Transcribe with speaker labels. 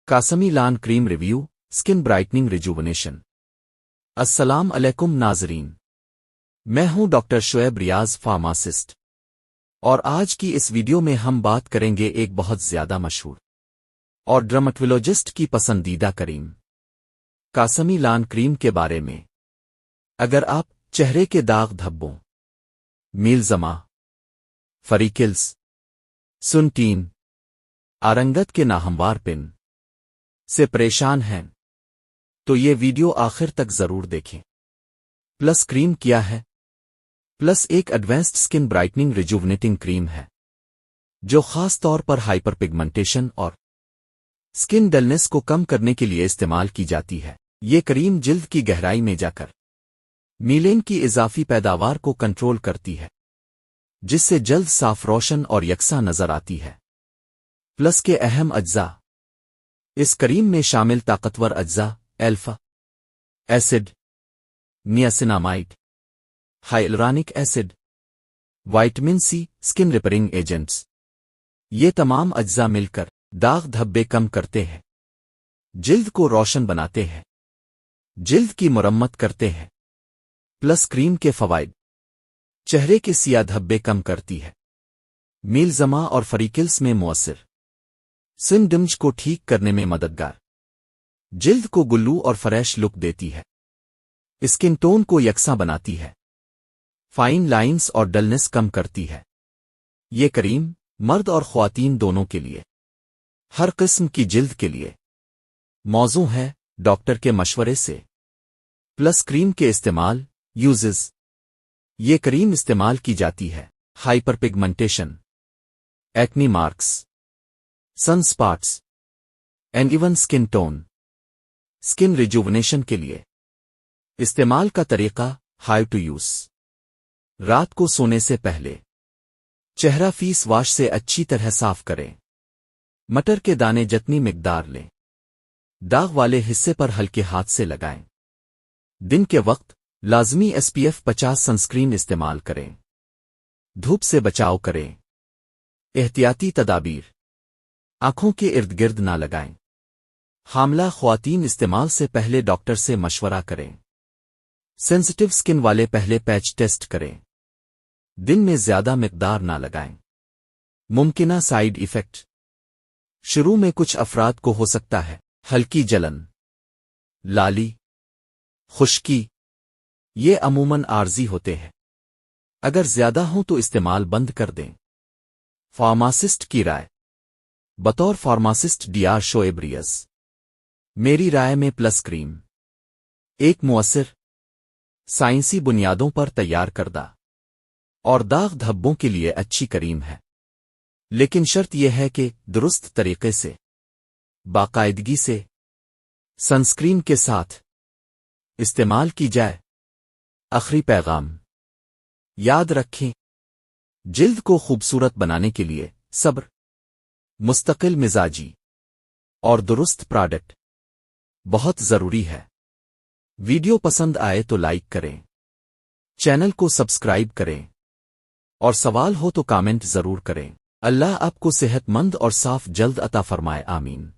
Speaker 1: कासमी लान cream review skin brightening rejuvenation. अस्सलाम अलैकुम नाजरीन, मैं हूं डॉक्टर शुएब रियाज फार्मासिस्ट, और आज की इस वीडियो में हम बात करेंगे एक बहुत ज्यादा मशहूर और डर्मेटोलॉजिस्ट की पसंदीदा क्रीम कासमी लान क्रीम के बारे में। अगर आप चेहरे के दाग धब्बों, मीलजमा, फरीकिल्स, सुनटीन, आरंगत के नाहमवार पिन से परेशान हैं तो ये वीडियो आखिर तक जरूर देखें। प्लस क्रीम क्या है? प्लस एक एडवांस्ड स्किन ब्राइटनिंग रिजुवनेटिंग क्रीम है जो खास तौर पर हाइपर पिगमेंटेशन और स्किन डलनेस को कम करने के लिए इस्तेमाल की जाती है। ये क्रीम जिल्द की गहराई में जाकर मीलेन की इजाफी पैदावार को कंट्रोल करती है, जिससे जल्द साफ, रोशन और यकसा नजर आती है। प्लस के अहम अज्जा। इस क्रीम में शामिल ताकतवर अज्जा alpha acid, niacinamide, hyaluronic acid, vitamin C, skin repairing agents, ये तमाम अज्जा मिलकर दाग धब्बे कम करते हैं, जिल्द को रोशन बनाते हैं, जिल्द की मुरम्मत करते हैं। प्लस क्रीम के फवाइद: चेहरे के सिया धब्बे कम करती है, मीलजमा और फरीकिल्स में मुअस्सिर, स्किन डैमेज को ठीक करने में मददगार, जिल्द को गुल्लू और फ्रेश लुक देती है, स्किन टोन को यकसा बनाती है, फाइन लाइंस और डलनेस कम करती है। ये क्रीम मर्द और ख्वातीन दोनों के लिए, हर किस्म की जिल्द के लिए मौजू है, डॉक्टर के मशवरे से। प्लस क्रीम के इस्तेमाल यूजेस: ये क्रीम इस्तेमाल की जाती है hyper pigmentation, acne marks, sun spots, uneven skin tone, skin rejuvenation के लिए। इस्तेमाल का तरीका: हाउ टू यूज: रात को सोने से पहले चेहरा फेस वॉश से अच्छी तरह साफ करें। मटर के दाने जितनी मिकदार लें, दाग वाले हिस्से पर हल्के हाथ से लगाएं। दिन के वक्त लाजमी SPF 50 सनस्क्रीन इस्तेमाल करें। धूप से बचाव करें। एहतियाती तदाबीर: आंखों के इर्द गिर्द ना लगाएं। हामला ख्वातीन इस्तेमाल से पहले डॉक्टर से मशवरा करें। सेंसिटिव स्किन वाले पहले पैच टेस्ट करें। दिन में ज्यादा मिकदार ना लगाएं। मुमकिना साइड इफेक्ट: शुरू में कुछ अफराद को हो सकता है हल्की जलन, लाली, खुश्की। ये अमूमन आर्जी होते हैं। अगर ज्यादा हो तो इस्तेमाल बंद कर दें। फार्मासिस्ट की राय: बतौर फार्मासिस्ट DR शुएब रियाज, मेरी राय में प्लस क्रीम एक मुअस्सिर, साइंसी बुनियादों पर तैयार करदा और दाग धब्बों के लिए अच्छी क्रीम है, लेकिन शर्त यह है कि दुरुस्त तरीके से, बाकायदगी से, सनस्क्रीन के साथ इस्तेमाल की जाए। आखिरी पैगाम: याद रखें, जिल्द को खूबसूरत बनाने के लिए सब्र, मुस्तकिल मिजाजी और दुरुस्त प्रोडक्ट बहुत जरूरी है। वीडियो पसंद आए तो लाइक करें, चैनल को सब्सक्राइब करें, और सवाल हो तो कमेंट जरूर करें। अल्लाह आपको सेहतमंद और साफ जल्द अता फरमाए, आमीन।